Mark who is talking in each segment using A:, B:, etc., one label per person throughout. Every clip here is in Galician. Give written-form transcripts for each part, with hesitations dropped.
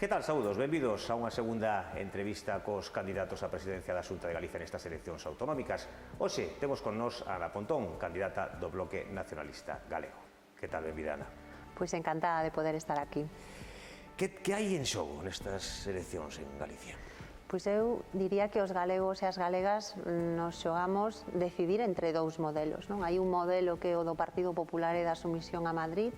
A: Que tal, saúdos? Benvidos a unha segunda entrevista cos candidatos á presidencia da Xunta de Galicia nestas eleccións autonómicas. Hoxe temos con nós a Ana Pontón, candidata do Bloque Nacionalista Galego. Que tal, benvida, Ana?
B: Pois encantada de poder estar aquí.
A: Que hai en xogo nestas eleccións en Galicia?
B: Pois eu diría que os galegos e as galegas nos xogamos decidir entre dous modelos, non? Hai un modelo que é o do Partido Popular e da sumisión a Madrid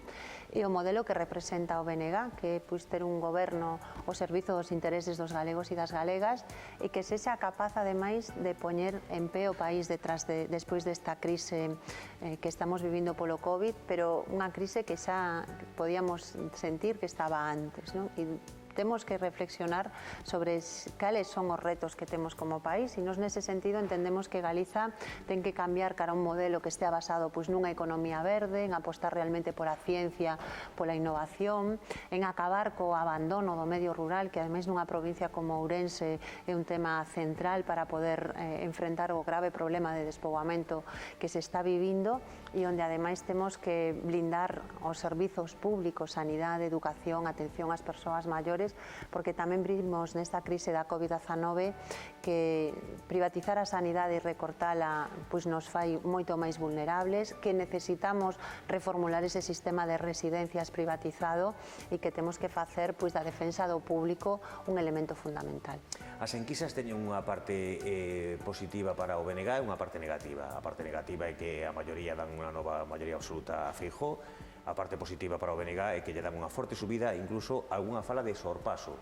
B: e o modelo que representa o BNG, que é ter un goberno ao servizo dos intereses dos galegos e das galegas e que sexa capaz, ademais, de poñer en pé o país despois desta crise que estamos vivindo polo COVID, pero unha crise que xa podíamos sentir que estaba antes, non? E temos que reflexionar sobre cales son os retos que temos como país e nos nese sentido entendemos que Galiza ten que cambiar cara a un modelo que estea basado nunha economía verde, en apostar realmente por a ciencia, pola innovación, en acabar co abandono do medio rural, que ademais nunha provincia como Ourense é un tema central para poder enfrentar o grave problema de despoboamento que se está vivindo e onde ademais temos que blindar os servizos públicos, sanidade, educación, atención ás persoas maiores, porque tamén vimos nesta crise da COVID-19 que privatizar a sanidade e recortala nos fai moito máis vulnerables, que necesitamos reformular ese sistema de residencias privatizado e que temos que facer da defensa do público un elemento fundamental.
A: As enquisas teñen unha parte positiva para o BNG e unha parte negativa. A parte negativa é que a maioría dan unha nova maioría absoluta a Feijóo. A parte positiva para o BNG é que lle dan unha forte subida, incluso algunha fala de sorpaso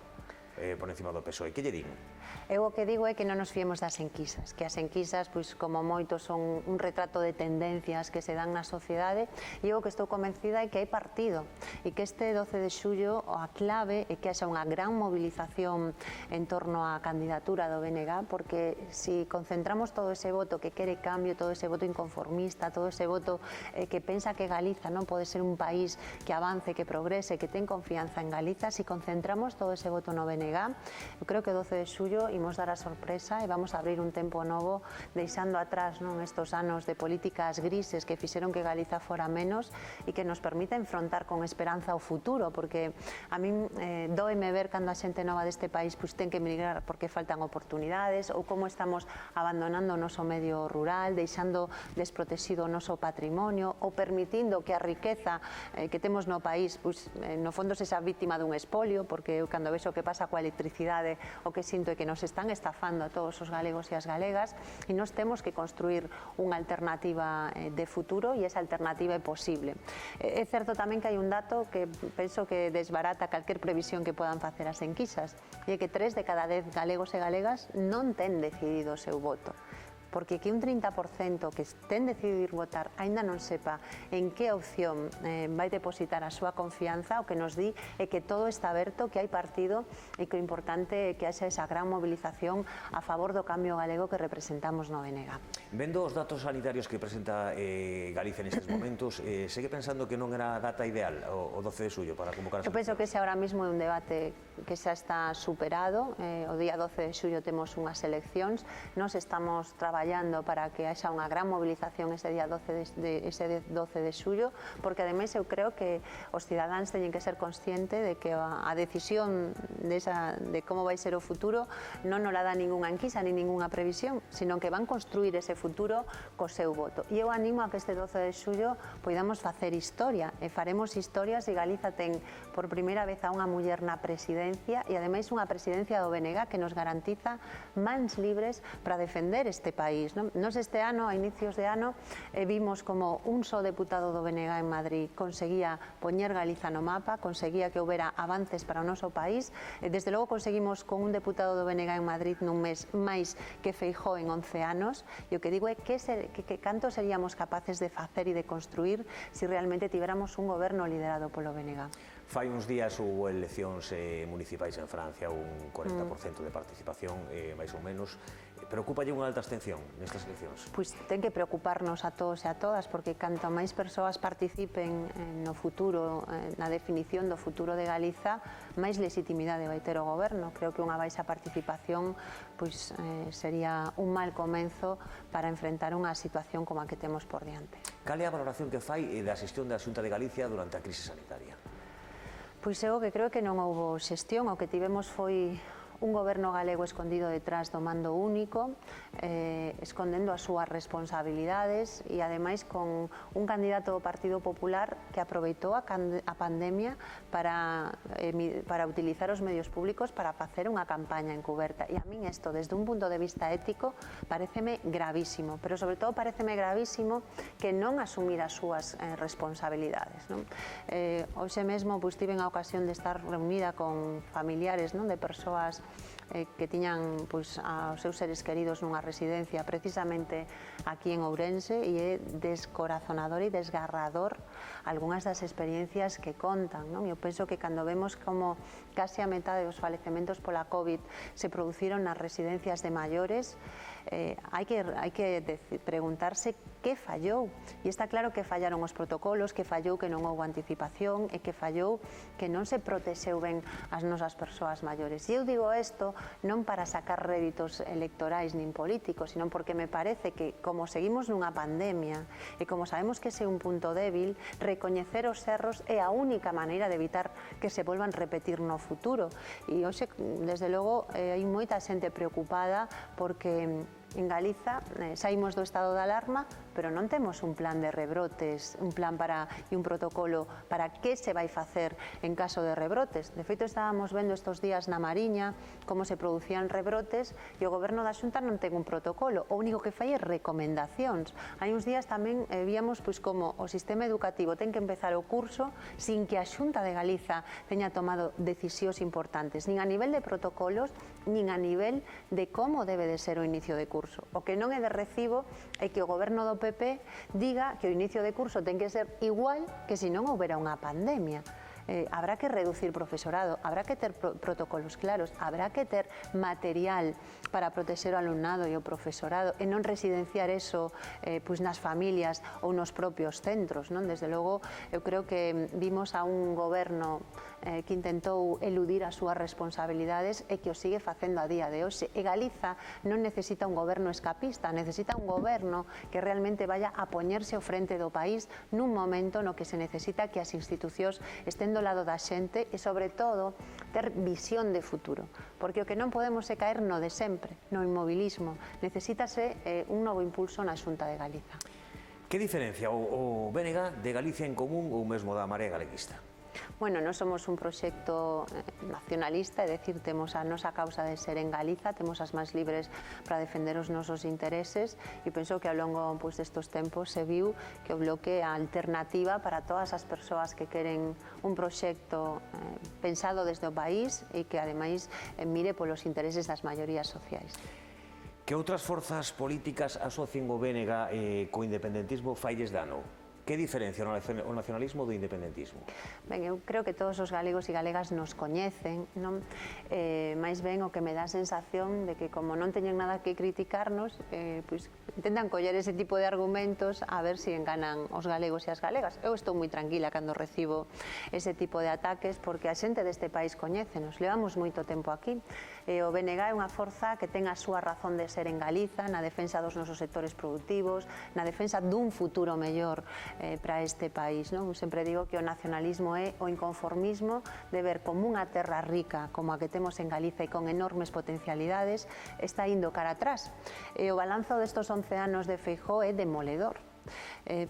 A: por encima do PSOE. Que lle din?
B: Eu o que digo é que non nos fiemos das enquisas, que as enquisas, como moito, son un retrato de tendencias que se dan na sociedade, e eu o que estou convencida é que hai partido, e que este 12 de xullo a clave é que haxa unha gran movilización en torno á candidatura do BNG, porque se concentramos todo ese voto que quere cambio, todo ese voto inconformista, todo ese voto que pensa que Galiza non pode ser un país que avance, que progrese, que ten confianza en Galiza, se concentramos todo ese voto no BNG, eu creo que o 12 de xullo imos dar a sorpresa e vamos a abrir un tempo novo deixando atrás estos anos de políticas grises que fixeron que Galiza fora menos e que nos permite enfrontar con esperanza o futuro, porque a min dóeme ver cando a xente nova deste país ten que emigrar porque faltan oportunidades ou como estamos abandonando o noso medio rural, deixando desprotegido o noso patrimonio ou permitindo que a riqueza que temos no país no fondo sexa víctima dun espolio, porque eu cando vexo o que pasa coa electricidade o que sinto é que nos están estafando a todos os galegos e as galegas e nós temos que construir unha alternativa de futuro e esa alternativa é posible. É certo tamén que hai un dato que penso que desbarata calquer previsión que podan facer as enquisas e é que 3 de cada 10 galegos e galegas non ten decidido o seu voto, porque que un 30% que ten decidido ir votar aínda non sepa en que opción vai depositar a súa confianza, o que nos di é que todo está aberto, que hai partido e que o importante é que haxa esa gran movilización a favor do cambio galego que representamos no BNG.
A: Vendo os datos sanitarios que presenta Galicia nestes momentos, segue pensando que non era a data ideal o 12 de xullo para convocar as eleccións?
B: Eu penso que ese ahora mismo é un debate que xa está superado. O día 12 de xullo temos unhas eleccións, nós estamos traballando para que haxa unha gran movilización ese día 12 de xullo, porque ademais eu creo que os cidadáns teñen que ser conscientes de que a decisión de como vai ser o futuro non nos la dá ningunha enquisa ni ningunha previsión, sino que van construir ese futuro co seu voto. E eu animo a que este 12 de xullo podamos facer historia, e faremos historia se Galiza ten por primeira vez a unha muller na presidencia e ademais unha presidencia do BNG que nos garantiza mans libres para defender este país. Nos este ano, a inicios de ano, vimos como un só deputado do BNG en Madrid conseguía poñer Galiza no mapa, conseguía que houbera avances para o noso país. Desde logo conseguimos con un deputado do BNG en Madrid nun mes máis que Feijóo en 11 anos, e o que digo é que canto seríamos capaces de facer e de construir se realmente tiveramos un goberno liderado polo BNG.
A: Fai uns días houve eleccións municipais en Francia, un 40% de participación, máis ou menos. Preocúpalle unha alta abstención nestas eleccións?
B: Pois ten que preocuparnos a todos e a todas, porque canto máis persoas participen no futuro, na definición do futuro de Galiza, máis legitimidade vai ter o goberno. Creo que unha baixa participación sería un mal comenzo para enfrentar unha situación como a que temos por diante.
A: Cal é a valoración que fai da xestión da Xunta de Galicia durante a crise sanitaria?
B: Pois eu que creo que non houbo xestión, o que tivemos foi un goberno galego escondido detrás do mando único, escondendo as súas responsabilidades e ademais con un candidato do Partido Popular que aproveitou a pandemia para utilizar os medios públicos para facer unha campaña encuberta. E a min isto, desde un punto de vista ético, pareceme gravísimo, pero sobre todo pareceme gravísimo que non asumir as súas responsabilidades. Hoxe mesmo tiven a ocasión de estar reunida con familiares de persoas que tiñan aos seus seres queridos nunha residencia precisamente aquí en Ourense, e é descorazonador e desgarrador algunhas das experiencias que contan. Eu penso que cando vemos como case a metade dos falecementos pola COVID se produciron nas residencias de maiores, hai que preguntarse que fallou, e está claro que fallaron os protocolos, que fallou que non houve anticipación e que fallou que non se protexeu ben as nosas persoas maiores. E eu digo isto non para sacar réditos electorais nin políticos, sino porque me parece que como seguimos nunha pandemia e como sabemos que ese é un punto débil, recoñecer os erros é a única maneira de evitar que se volvan repetir no futuro. E hoxe, desde logo, hai moita xente preocupada porque en Galiza saímos do estado de alarma, pero non temos un plan de rebrotes, un plan e un protocolo para que se vai facer en caso de rebrotes. De feito, estábamos vendo estes días na Mariña como se producían rebrotes e o goberno da Xunta non ten un protocolo. O único que fai é recomendacións. Hai uns días tamén víamos como o sistema educativo ten que empezar o curso sin que a Xunta de Galiza teña tomado decisións importantes, nin a nivel de protocolos, nin a nivel de como debe de ser o inicio de curso. O que non é de recibo é que o goberno do PP diga que o inicio de curso ten que ser igual que se non houbera unha pandemia. Habrá que reducir profesorado, habrá que ter protocolos claros, habrá que ter material para protexer o alumnado e o profesorado e non residenciar eso nas familias ou nos propios centros. Desde logo, eu creo que vimos a un goberno que intentou eludir as súas responsabilidades e que o sigue facendo a día de hoxe. E Galiza non necesita un goberno escapista, necesita un goberno que realmente vaya a poñerse ao frente do país nun momento no que se necesita que as institucións estén do lado da xente e, sobre todo, ter visión de futuro. Porque o que non podemos é caer no de sempre, no inmobilismo. Necesítase un novo impulso na Xunta de Galiza.
A: Que diferencia o BNG de Galicia en Común ou mesmo da Marea Galeguista?
B: Bueno, non somos un proxecto nacionalista, é dicir, temos a nosa causa de ser en Galiza, temos as máis libres para defender os nosos intereses e penso que ao longo destes tempos se viu que o Bloque é a alternativa para todas as persoas que queren un proxecto pensado desde o país e que ademais mire polos intereses das maiorías sociais.
A: Que outras forzas políticas asocien o BNG co independentismo failles dano? Que diferencia o nacionalismo do independentismo?
B: Ben, eu creo que todos os galegos e galegas nos coñecen, non? Mais ben o que me dá a sensación de que como non teñen nada que criticarnos, intentan coller ese tipo de argumentos a ver se enganan os galegos e as galegas. Eu estou moi tranquila cando recibo ese tipo de ataques porque a xente deste país coñécenos, levamos moito tempo aquí. O BNG é unha forza que ten a súa razón de ser en Galiza, na defensa dos nosos sectores productivos, na defensa dun futuro mellor para este país. Eu sempre digo que o nacionalismo é o inconformismo de ver como unha terra rica como a que temos en Galiza e con enormes potencialidades está indo cara atrás. E o balanzo destos 11 anos de Feijóo é demoledor.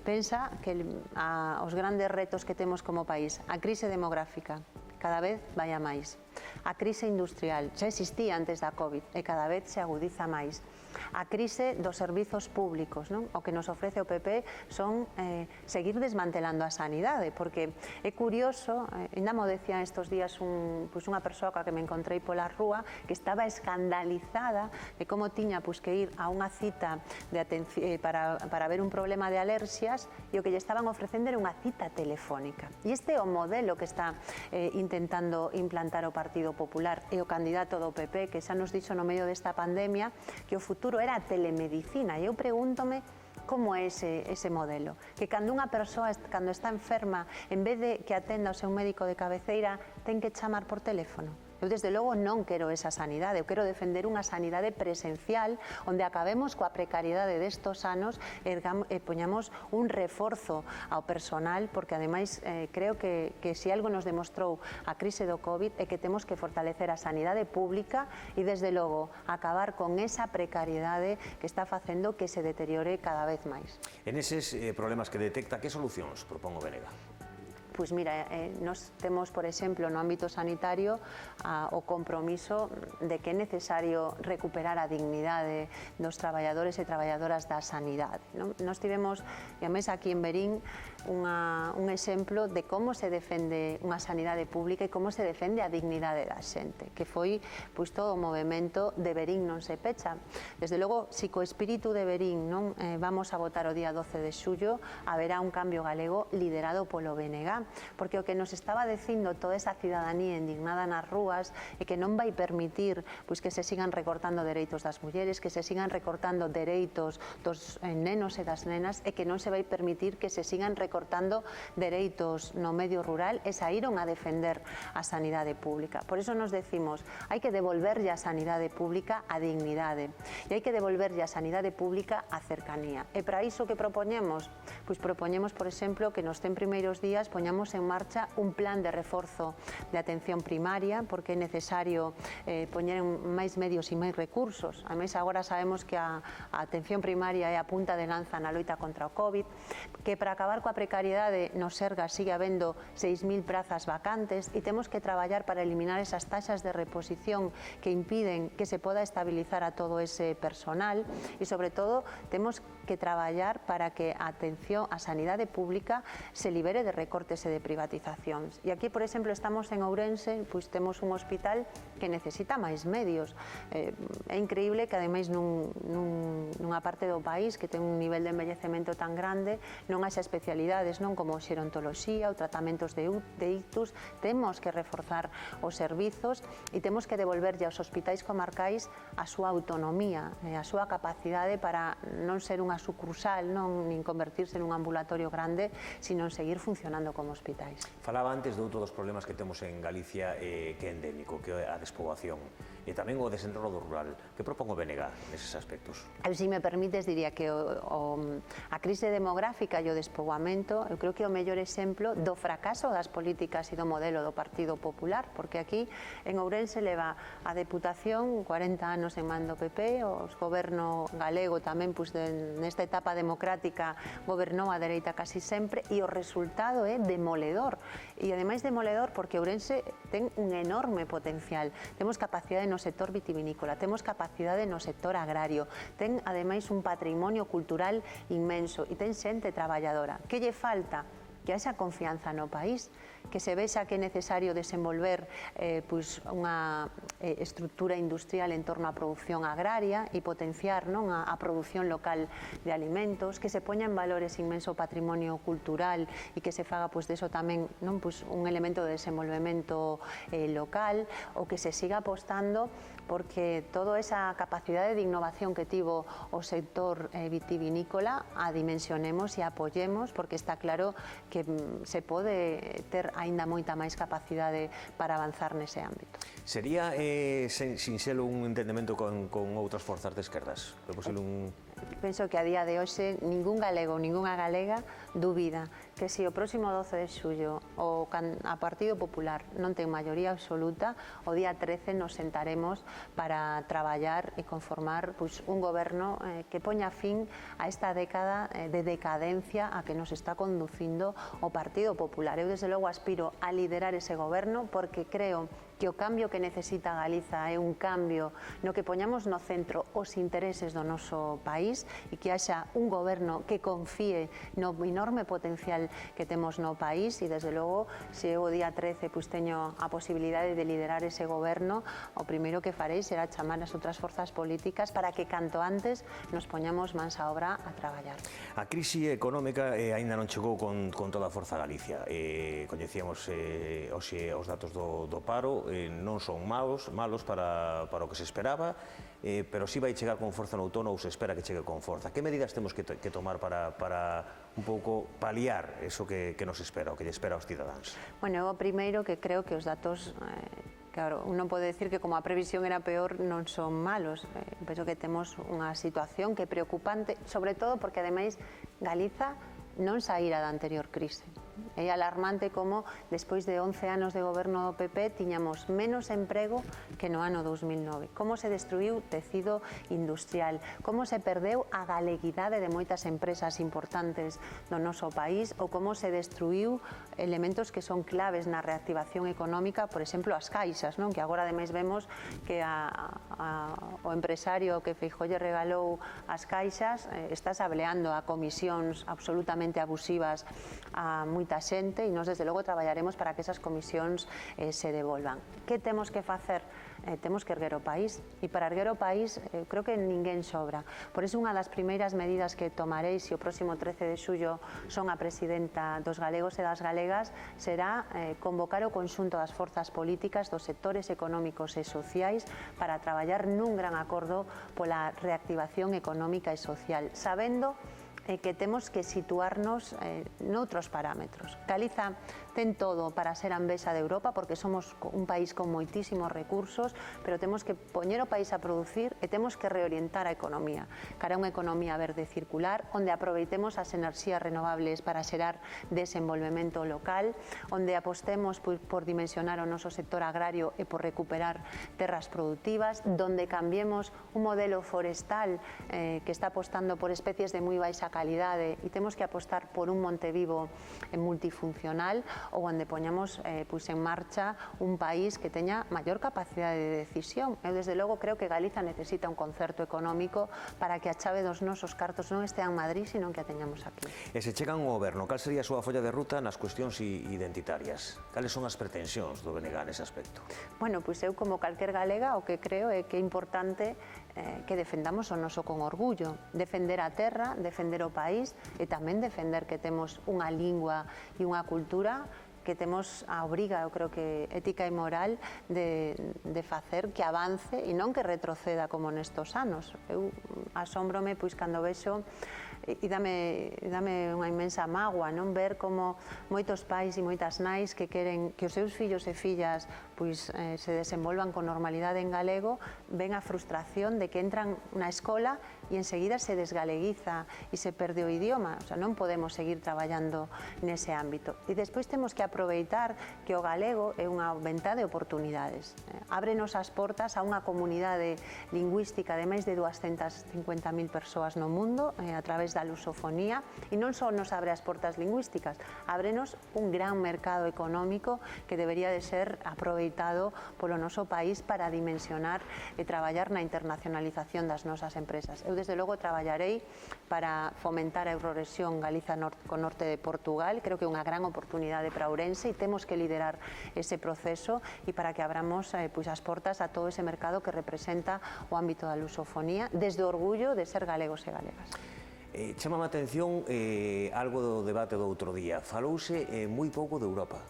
B: Pensa que os grandes retos que temos como país, a crise demográfica, cada vez vai a máis. A crise industrial xa existía antes da COVID e cada vez se agudiza máis. A crise dos servizos públicos, o que nos ofrece o PP son seguir desmantelando a sanidade, porque é curioso, ainda mo decía estes días unha persoa coa que me encontrei pola rúa que estaba escandalizada de como tiña que ir a unha cita para ver un problema de alerxias e o que lle estaban ofrecendo era unha cita telefónica. E este é o modelo que está intentando implantar o Partido Popular e o candidato do PP, que xa nos dixo no medio desta pandemia que o futuro era a telemedicina. E eu pregúntome como é ese modelo, que cando unha persoa cando está enferma, en vez de que atenda o seu médico de cabeceira, ten que chamar por teléfono. Eu, desde logo, non quero esa sanidade. Eu quero defender unha sanidade presencial onde acabemos coa precariedade destos anos e poñamos un reforzo ao personal, porque, ademais, creo que se algo nos demostrou a crise do COVID é que temos que fortalecer a sanidade pública e, desde logo, acabar con esa precariedade que está facendo que se deteriore cada vez máis.
A: En eses problemas que detecta, que solucións propón o BNG?
B: Pois mira, nos temos, por exemplo, no ámbito sanitario o compromiso de que é necesario recuperar a dignidade dos traballadores e traballadoras da sanidade. Nos tivemos, e a mesa aquí en Verín, un exemplo de como se defende unha sanidade pública e como se defende a dignidade da xente, que foi pois todo o movimento de Verín non se pecha. Desde logo, si co espírito de Verín non vamos a votar o día 12 de xullo, haberá un cambio galego liderado polo BNG, porque o que nos estaba dicindo toda esa cidadanía indignada nas rúas é que non vai permitir pois que se sigan recortando dereitos das mulleres, que se sigan recortando dereitos dos nenos e das nenas, e que non se vai permitir que se sigan recortando dereitos no medio rural, e saíron a defender a sanidade pública. Por iso nos decimos, hai que devolverlle a sanidade pública a dignidade, e hai que devolverlle a sanidade pública a cercanía. E para iso que propoñemos? Pois propoñemos, por exemplo, que nos 100 primeiros días poñamos en marcha un plan de reforzo de atención primaria, porque é necesario poñer máis medios e máis recursos. A mesa agora sabemos que a atención primaria é a punta de lanza na loita contra o COVID, que para acabar coa precariedade no Sergas sigue habendo 6.000 prazas vacantes e temos que traballar para eliminar esas taxas de reposición que impiden que se poda estabilizar a todo ese personal e, sobre todo, temos que traballar para que a atención á sanidade pública se libere de recortes e de privatizacións. E aquí, por exemplo, estamos en Ourense, pois temos un hospital que necesita máis medios. É increíble que, ademais, nunha parte do país que ten un nivel de envellecemento tan grande, non haxa especialidades, non como xerontoloxía ou tratamentos de ictus. Temos que reforzar os servizos e temos que devolverlle aos hospitais comarcais a súa autonomía, a súa capacidade para non ser unha sucursal, non nin convertirse nun ambulatorio grande, sino en seguir funcionando como hospitais.
A: Falaba antes de outro dos problemas que temos en Galicia que é endémico, que é a despoboación e tamén o desenrolo rural. Que propón o BNG neses aspectos?
B: Se me permites, diría que a crise demográfica e o despoboamento, eu creo que é o mellor exemplo do fracaso das políticas e do modelo do Partido Popular, porque aquí en Ourense leva a Deputación 40 anos en mando PP, os goberno galego tamén nesta etapa democrática gobernou a dereita casi sempre, e o resultado é demoledor. E ademais demoledor porque Ourense ten un enorme potencial. Temos capacidade no sector vitivinícola, temos capacidade no sector agrario, ten ademais un patrimonio cultural inmenso e ten xente traballadora. Que lle falta? Que haxa confianza no país, que se vexa que é necesario desenvolver unha estrutura industrial en torno á produción agraria e potenciar a produción local de alimentos, que se poña en valor ese inmenso patrimonio cultural e que se faga deso tamén un elemento de desenvolvemento local, ou que se siga apostando porque toda esa capacidade de innovación que tivo o sector vitivinícola a dimensionemos e apoyemos, porque está claro que se pode ter aínda moita máis capacidade para avanzar nese ámbito.
A: Sería sinxelo un entendemento con outras forzas de esquerdas? É posible un...
B: Penso que a día de hoxe ningún galego ou ningunha galega dubida que se o próximo 12 de xullo a Partido Popular non ten maioría absoluta, o día 13 nos sentaremos para traballar e conformar un goberno que poña fin a esta década de decadencia a que nos está conducindo o Partido Popular. Eu, desde logo, aspiro a liderar ese goberno porque creo que o cambio que necesita Galiza é un cambio no que poñamos no centro os intereses do noso país e que haxa un goberno que confíe no enorme potencial que temos no país e, desde logo, se eu o día 13 teño a posibilidade de liderar ese goberno, o primeiro que farei será chamar as outras forzas políticas para que canto antes nos poñamos mans á obra a traballar.
A: A crise económica aínda non chegou con toda a forza a Galicia. Coñecíamos hoxe os datos do paro, non son malos para o que se esperaba, pero si vai chegar con forza no outono ou se espera que chegue con forza. Que medidas temos que tomar para un pouco paliar eso que nos espera, o que lle espera aos cidadáns?
B: Bueno, eu primeiro que creo que os datos Claro, uno pode decir que como a previsión era peor non son malos. Penso que temos unha situación que é preocupante, sobre todo porque ademais Galiza non saíra da anterior crise. É alarmante como despois de 11 anos de goberno do PP tiñamos menos emprego que no ano 2009. Como se destruiu tecido industrial, como se perdeu a galeguidade de moitas empresas importantes do noso país ou como se destruiu elementos que son claves na reactivación económica, por exemplo, as caixas, non? Que agora ademais vemos que o empresario que Feijóo lle regalou as caixas está sableando a comisións absolutamente abusivas a moita xente e nós desde logo traballaremos para que esas comisións se devolvan. Que temos que facer? Temos que erguer o país e para erguer o país creo que ninguén sobra. Por iso unha das primeiras medidas que tomarei se o próximo 13 de xullo son a presidenta dos galegos e das galegas será convocar o conxunto das forzas políticas, dos sectores económicos e sociais para traballar nun gran acordo pola reactivación económica e social, sabendo que temos que situarnos noutros parámetros. Galiza ten todo para ser a envexa de Europa porque somos un país con moitísimos recursos, pero temos que poñer o país a producir e temos que reorientar a economía cara a unha economía verde circular onde aproveitemos as enerxías renovables para xerar desenvolvemento local, onde apostemos por dimensionar o noso sector agrario e por recuperar terras productivas, donde cambiemos un modelo forestal que está apostando por especies de moi baixa calidade e temos que apostar por un Monte Vivo multifuncional ou onde poñamos en marcha un país que teña maior capacidade de decisión. Eu desde logo creo que Galiza necesita un concerto económico para que a chave dos nosos cartos non estea en Madrid, sino que a teñamos aquí.
A: E se chegan ao goberno, cal sería a súa folla de ruta nas cuestións identitarias? Cales son as pretensións do BNG nese aspecto?
B: Bueno, pois eu como calquer galega o que creo é que é importante que defendamos o noso con orgullo, defender a terra, defender o país e tamén defender que temos unha lingua e unha cultura que temos a obriga, eu creo que ética e moral de facer que avance e non que retroceda como nestos anos. Eu asómbrome pois cando vexo e dame unha inmensa mágoa non ver como moitos pais e moitas nais que queren que os seus fillos e fillas pois se desenvolvan con normalidade en galego, ven a frustración de que entran na escola e enseguida se desgaleguiza e se perde o idioma. O sea, non podemos seguir traballando nese ámbito. E despois temos que aproveitar que o galego é unha ventá de oportunidades. Ábrenos as portas a unha comunidade lingüística de máis de 250.000 persoas no mundo a través da lusofonía e non só nos abre as portas lingüísticas, ábrenos un gran mercado económico que debería de ser aproveitado polo noso país para dimensionar e traballar na internacionalización das nosas empresas. Eu desde logo traballarei para fomentar a Eurorrexión Galiza con norte de Portugal, creo que é unha gran oportunidade para Ourense e temos que liderar ese proceso e para que abramos pois as portas a todo ese mercado que representa o ámbito da lusofonía desde o orgullo de ser galegos e galegas.
A: Chámame a atención algo do debate do outro día. Falouse moi pouco de Europa.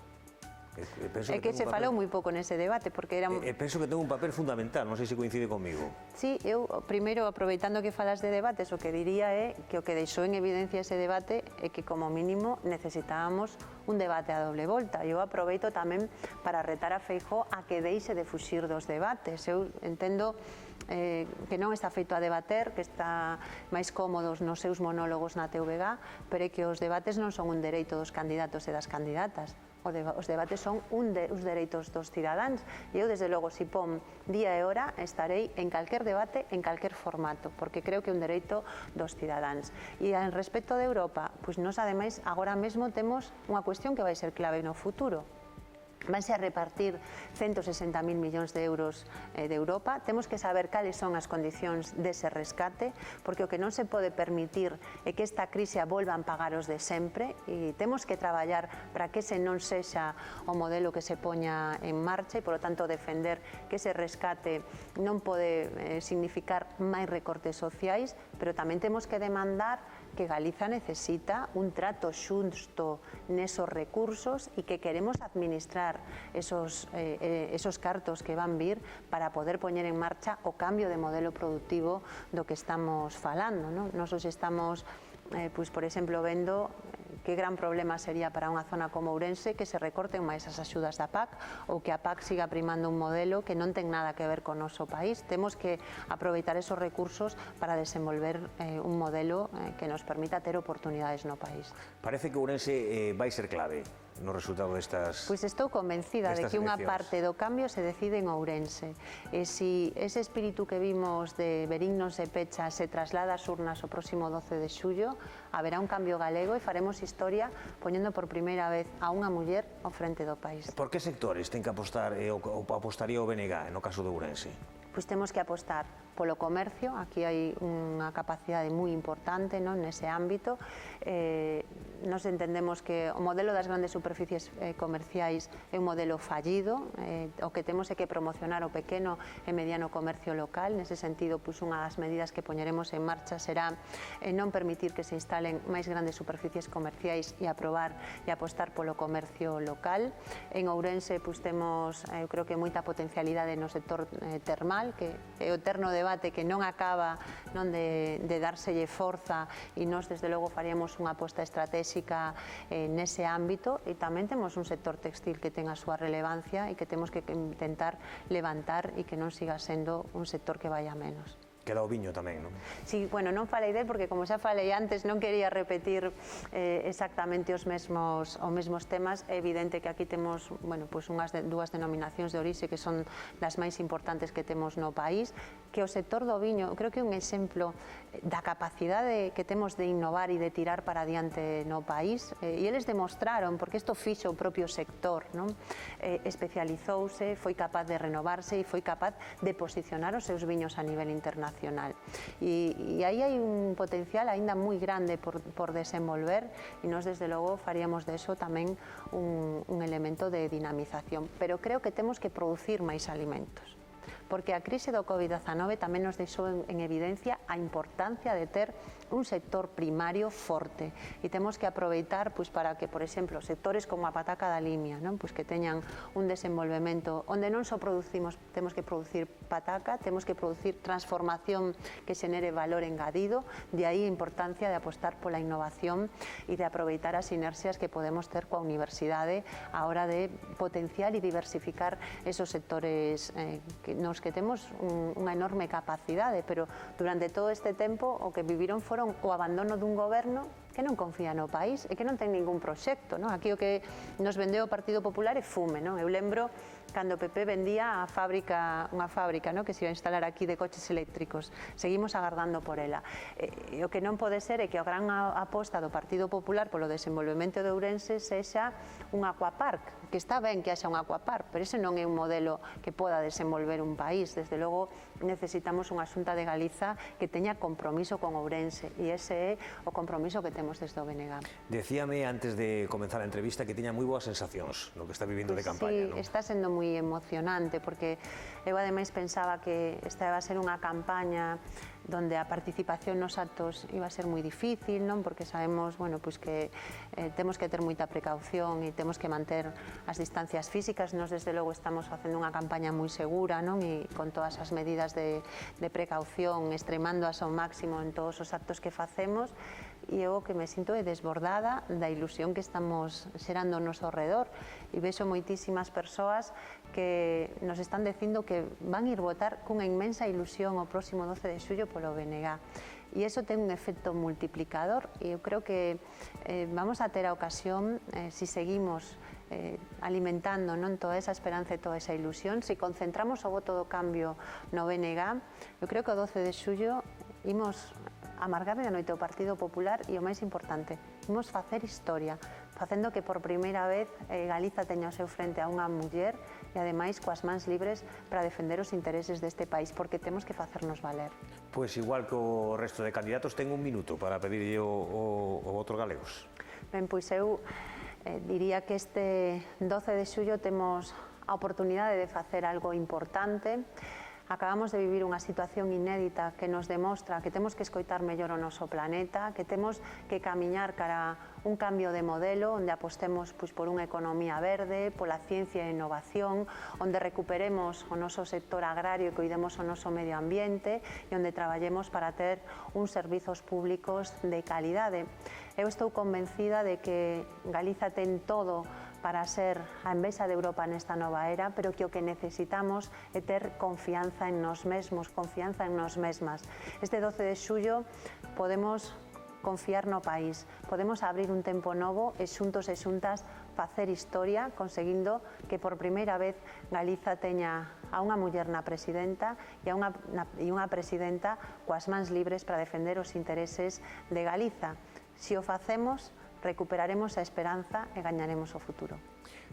B: É que se falou moi pouco nese debate porque era...
A: Penso que ten un papel fundamental, non sei se coincide comigo.
B: Sí, eu primeiro, aproveitando que falas de debates, o que diría é que o que deixou en evidencia ese debate é que como mínimo necesitábamos un debate a doble volta. Eu aproveito tamén para retar a Feijóo a que deixe de fuxir dos debates. Eu entendo que non está feito a debater, que está máis cómodos nos seus monólogos na TVG, pero é que os debates non son un dereito dos candidatos e das candidatas. Os debates son os dereitos dos cidadáns e eu desde logo si pon día e hora estarei en calquer debate, en calquer formato, porque creo que é un dereito dos cidadáns. E en respecto de Europa, pois nós ademais agora mesmo temos unha cuestión que vai ser clave no futuro. Vanse a repartir 160.000 millóns de euros de Europa. Temos que saber cales son as condicións dese rescate, porque o que non se pode permitir é que esta crise a volvan pagar os de sempre e temos que traballar para que ese non sexa o modelo que se poña en marcha e, por lo tanto, defender que ese rescate non pode significar máis recortes sociais, pero tamén temos que demandar que Galiza necesita un trato xusto nesos recursos e que queremos administrar esos cartos que van vir para poder poñer en marcha o cambio de modelo productivo do que estamos falando. Nos estamos, por exemplo, vendo que gran problema sería para unha zona como Ourense que se recorten máis as axudas da PAC ou que a PAC siga primando un modelo que non ten nada que ver con o noso país. Temos que aproveitar esos recursos para desenvolver un modelo que nos permita ter oportunidades no país.
A: Parece que Ourense vai ser clave no resultado destas...
B: Pois estou convencida de que unha parte do cambio se decide en Ourense. E se ese espírito que vimos de Verín non se pecha se traslada ás urnas o próximo 12 de xullo, haberá un cambio galego e faremos historia poñendo por primeira vez a unha muller ao frente do país.
A: Por que sectores ten que apostar ou apostaría o BNG no caso de Ourense?
B: Pois temos que apostar polo comercio, aquí hai unha capacidade moi importante nese ámbito. Nos entendemos que o modelo das grandes superficies comerciais é un modelo fallido, o que temos é que promocionar o pequeno e mediano comercio local. Nese sentido, pois unha das medidas que poñeremos en marcha será non permitir que se instalen máis grandes superficies comerciais e aprobar e apostar polo comercio local. En Ourense pois temos, eu creo que moita potencialidade no sector termal, que é o eterno debate que non acaba de dárselle forza, e nós desde logo faríamos unha aposta estratégica nese ámbito. E tamén temos un sector textil que ten a súa relevancia e que temos que intentar levantar e que non siga sendo un sector que vai a menos.
A: Queda o viño tamén, non?
B: Sí, bueno, non falei del porque como xa falei antes non quería repetir exactamente os mesmos temas. É evidente que aquí temos, bueno, pois dúas denominacións de orixe que son das máis importantes que temos no país, que o sector do viño creo que é un exemplo da capacidade que temos de innovar e de tirar para adiante no país, e eles demostraron, porque isto fixo o propio sector, non? Especializouse, foi capaz de renovarse e foi capaz de posicionar os seus viños a nivel internacional. E aí hai un potencial aínda moi grande por desenvolver, e nós desde logo faríamos de eso tamén un elemento de dinamización. Pero creo que temos que producir máis alimentos, porque a crise do COVID-19 tamén nos deixou en evidencia a importancia de ter un sector primario forte, e temos que aproveitar pois para que, por exemplo, sectores como a pataca da Limia, non? Pois que teñan un desenvolvemento onde non só producimos, temos que producir pataca, temos que producir transformación que xenere valor engadido. De aí a importancia de apostar pola innovación e de aproveitar as sinerxias que podemos ter coa universidade a hora de potenciar e diversificar esos sectores nos que temos unha enorme capacidade, pero durante todo este tempo o que viviron foron o abandono dun goberno que non confía no país e que non ten ningún proxecto, non? Aquí o que nos vendeu o Partido Popular é fume, non? Eu lembro cando o PP vendía unha fábrica, non? Que se iba a instalar aquí de coches eléctricos. Seguimos agardando por ela. E o que non pode ser é que a gran aposta do Partido Popular polo desenvolvemento de Ourense sexa un aquapark, que está ben que haxa un aquapark, pero ese non é un modelo que poda desenvolver un país. Desde logo necesitamos unha Xunta de Galiza que teña compromiso con Ourense, e ese é o compromiso que temos desde o BNG.
A: Decíame antes de comenzar a entrevista que tiña moi boas sensacións no que está vivindo de campaña, non?
B: Sí, está sendo moi emocionante, porque eu ademais pensaba que esta iba a ser unha campaña donde a participación nos actos iba a ser moi difícil, non? Porque sabemos, bueno, pois que temos que ter moita precaución e temos que manter as distancias físicas. Nós desde logo estamos facendo unha campaña moi segura, non? E con todas as medidas de precaución, extremándoas ao máximo en todos os actos que facemos. E eu que me sinto desbordada da ilusión que estamos xerando ao noso redor, e vexo moitísimas persoas que nos están dicindo que van ir votar cunha inmensa ilusión o próximo 12 de xullo polo BNG. E iso ten un efecto multiplicador, e eu creo que vamos a ter a ocasión, se seguimos alimentando toda esa esperanza e toda esa ilusión, se concentramos o voto do cambio no BNG, eu creo que o 12 de xullo imos amargarle a noite ao Partido Popular, e o máis importante, imos facer historia, facendo que por primeira vez Galiza teña ao seu frente a unha muller, e ademais coas mans libres para defender os intereses deste país, porque temos que facernos valer.
A: Pois igual que o resto de candidatos, ten un minuto para pedirlle o voto galegos.
B: Ben, pois eu diría que este 12 de xullo temos a oportunidade de facer algo importante. Acabamos de vivir unha situación inédita que nos demostra que temos que escoitar mellor o noso planeta, que temos que camiñar cara a un cambio de modelo onde apostemos por unha economía verde, pola ciencia e innovación, onde recuperemos o noso sector agrario e cuidemos o noso medio ambiente e onde traballemos para ter uns servizos públicos de calidade. Eu estou convencida de que Galiza ten todo para ser a envexa de Europa nesta nova era, pero que o que necesitamos é ter confianza en nós mesmos, confianza en nós mesmas. Este 12 de xullo podemos confiar no país, podemos abrir un tempo novo e xuntos e xuntas facer historia, conseguindo que por primeira vez Galiza teña a unha muller na presidenta e unha presidenta coas mans libres para defender os intereses de Galiza. Se o facemos, recuperaremos a esperanza e gañaremos o futuro.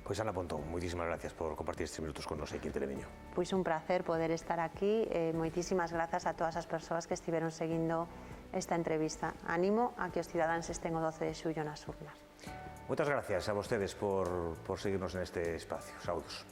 A: Pois Ana Pontón, moitísimas gracias por compartir estes minutos con nos aquí en Telemiño.
B: Pois un placer poder estar aquí e moitísimas grazas a todas as persoas que estiveron seguindo esta entrevista. Animo a que os cidadáns estén o 12 de xullo nas urnas.
A: Moitas gracias a vostedes por seguirnos neste espacio. Saúdos.